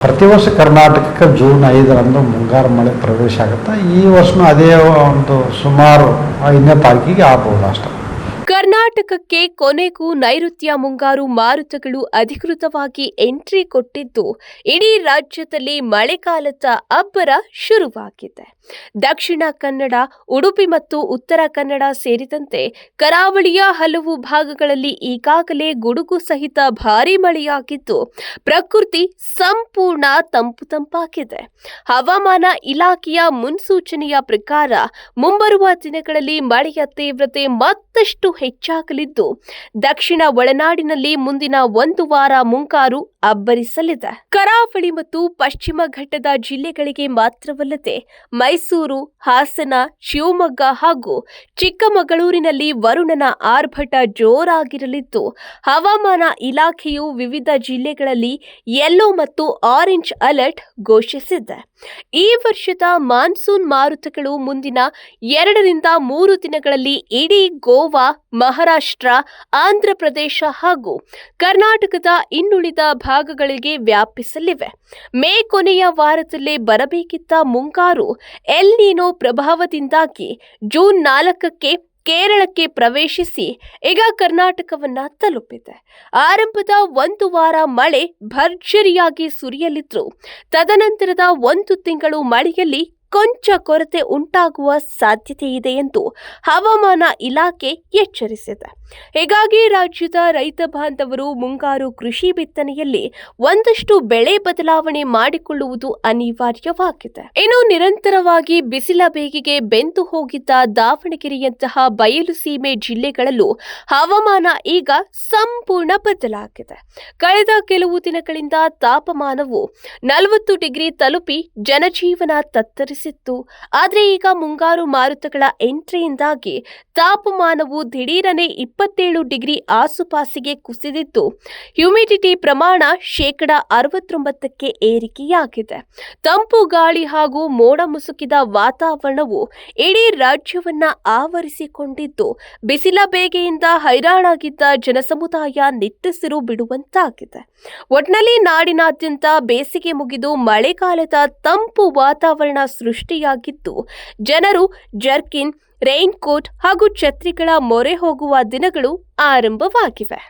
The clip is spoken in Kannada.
ಪ್ರತಿ ವರ್ಷ ಕರ್ನಾಟಕಕ್ಕೆ ಜೂನ್ 5ರಂದು ಮುಂಗಾರು ಮಳೆ ಪ್ರವೇಶ ಆಗುತ್ತೆ. ಈ ವರ್ಷನೂ ಅದೇ ಒಂದು ಸುಮಾರು 5ನೇ ತಾರೀಕಿಗೆ ಆಗ್ಬೋದು ಅಷ್ಟೇ. ಕರ್ನಾಟಕಕ್ಕೆ ಕೊನೆಗೂ ನೈಋತ್ಯ ಮುಂಗಾರು ಮಾರುತಗಳು ಅಧಿಕೃತವಾಗಿ ಎಂಟ್ರಿ ಕೊಟ್ಟಿದ್ದು ಇಡೀ ರಾಜ್ಯದಲ್ಲಿ ಮಳೆಗಾಲದ ಅಬ್ಬರ ಶುರುವಾಗಿದೆ. ದಕ್ಷಿಣ ಕನ್ನಡ, ಉಡುಪಿ ಮತ್ತು ಉತ್ತರ ಕನ್ನಡ ಸೇರಿದಂತೆ ಕರಾವಳಿಯ ಹಲವು ಭಾಗಗಳಲ್ಲಿ ಈಗಾಗಲೇ ಗುಡುಗು ಸಹಿತ ಭಾರೀ ಮಳೆಯಾಗಿದ್ದು ಪ್ರಕೃತಿ ಸಂಪೂರ್ಣ ತಂಪಾಗಿದೆ. ಹವಾಮಾನ ಇಲಾಖೆಯ ಮುನ್ಸೂಚನೆಯ ಪ್ರಕಾರ ಮುಂಬರುವ ದಿನಗಳಲ್ಲಿ ಮಳೆಯ ತೀವ್ರತೆ ಮತ್ತಷ್ಟು ಹೆಚ್ಚಾಗಲಿದ್ದು ದಕ್ಷಿಣ ಒಳನಾಡಿನಲ್ಲಿ ಮುಂದಿನ ಒಂದು ವಾರ ಮುಂಗಾರು ಅಬ್ಬರಿಸಲಿದೆ. ಕರಾವಳಿ ಮತ್ತು ಪಶ್ಚಿಮ ಘಟ್ಟದ ಜಿಲ್ಲೆಗಳಿಗೆ ಮಾತ್ರವಲ್ಲದೆ ಮೈಸೂರು, ಹಾಸನ, ಶಿವಮೊಗ್ಗ ಹಾಗೂ ಚಿಕ್ಕಮಗಳೂರಿನಲ್ಲಿ ವರುಣನ ಆರ್ಭಟ ಜೋರಾಗಿರಲಿದ್ದು ಹವಾಮಾನ ಇಲಾಖೆಯು ವಿವಿಧ ಜಿಲ್ಲೆಗಳಲ್ಲಿ ಯೆಲ್ಲೋ ಮತ್ತು ಆರೆಂಜ್ ಅಲರ್ಟ್ ಘೋಷಿಸಿದೆ. ಈ ವರ್ಷದ ಮಾನ್ಸೂನ್ ಮಾರುತಗಳು ಮುಂದಿನ 2ರಿಂದ 3 ದಿನಗಳಲ್ಲಿ ಇಡೀ ಗೋವಾ, ಮಹಾರಾಷ್ಟ್ರ, ಆಂಧ್ರಪ್ರದೇಶ ಹಾಗೂ ಕರ್ನಾಟಕದ ಇನ್ನುಳಿದ ಭಾಗಗಳಿಗೆ ವ್ಯಾಪಿಸಲಿವೆ. ಮೇ ಕೊನೆಯ ವಾರದಲ್ಲೇ ಬರಬೇಕಿದ್ದ ಮುಂಗಾರು ಎಲ್ ನೀನೋ ಪ್ರಭಾವದಿಂದಾಗಿ ಜೂನ್ 4ಕ್ಕೆ ಕೇರಳಕ್ಕೆ ಪ್ರವೇಶಿಸಿ ಈಗ ಕರ್ನಾಟಕವನ್ನ ತಲುಪಿದೆ. ಆರಂಭದ ಒಂದು ವಾರ ಮಳೆ ಭರ್ಜರಿಯಾಗಿ ಸುರಿಯಲಿದ್ದು ತದನಂತರದ 1 ತಿಂಗಳು ಮಳೆಯಲ್ಲಿ ಕೊಂಚ ಕೊರತೆ ಉಂಟಾಗುವ ಸಾಧ್ಯತೆ ಇದೆ ಎಂದು ಹವಾಮಾನ ಇಲಾಖೆ ಎಚ್ಚರಿಸಿದೆ. ಹೀಗಾಗಿ ರಾಜ್ಯದ ರೈತ ಬಾಂಧವರು ಮುಂಗಾರು ಕೃಷಿ ಬಿತ್ತನೆಯಲ್ಲಿ ಒಂದಷ್ಟು ಬೆಳೆ ಬದಲಾವಣೆ ಮಾಡಿಕೊಳ್ಳುವುದು ಅನಿವಾರ್ಯವಾಗಿದೆ. ಇನ್ನು ನಿರಂತರವಾಗಿ ಬಿಸಿಲ ಬೇಗೆಗೆ ಬೆಂದು ಹೋಗಿದ್ದ ದಾವಣಗೆರೆಯಂತಹ ಬಯಲು ಸೀಮೆ ಜಿಲ್ಲೆಗಳಲ್ಲೂ ಹವಾಮಾನ ಈಗ ಸಂಪೂರ್ಣ ಬದಲಾಗಿದೆ. ಕಳೆದ ಕೆಲವು ದಿನಗಳಿಂದ ತಾಪಮಾನವು 40 ಡಿಗ್ರಿ ತಲುಪಿ ಜನಜೀವನ ತತ್ತರಿಸಿತ್ತು. ಆದರೆ ಈಗ ಮುಂಗಾರು ಮಾರುತಗಳ ಎಂಟ್ರಿಯಿಂದಾಗಿ ತಾಪಮಾನವು ದಿಢೀರನೆ 27 ಡಿಗ್ರಿ ಆಸುಪಾಸಿಗೆ ಕುಸಿದಿದ್ದು ಹ್ಯೂಮಿಡಿಟಿ ಪ್ರಮಾಣ 69%ಕ್ಕೆ ಏರಿಕೆಯಾಗಿದೆ. ತಂಪು ಗಾಳಿ ಹಾಗೂ ಮೋಡ ಮುಸುಕಿದ ವಾತಾವರಣವು ಇಡೀ ರಾಜ್ಯವನ್ನ ಆವರಿಸಿಕೊಂಡಿದ್ದು ಬಿಸಿಲ ಬೇಗೆಯಿಂದ ಹೈರಾಣಾಗಿದ್ದ ಜನಸಮುದಾಯ ನಿಟ್ಟುಸಿರು ಬಿಡುವಂತಾಗಿದೆ. ಒಟ್ನಲ್ಲಿ ನಾಡಿನಾದ್ಯಂತ ಬೇಸಿಗೆ ಮುಗಿದು ಮಳೆಗಾಲದ ತಂಪು ವಾತಾವರಣ ಸೃಷ್ಟಿಯಾಗಿದ್ದು ಜನರು ಜರ್ಕಿನ್, ರೈನ್ ಕೋಟ್ ಹಾಗೂ ಛತ್ರಿಗಳ ಮೊರೆ ಹೋಗುವ ದಿನಗಳು ಆರಂಭವಾಗಿವೆ.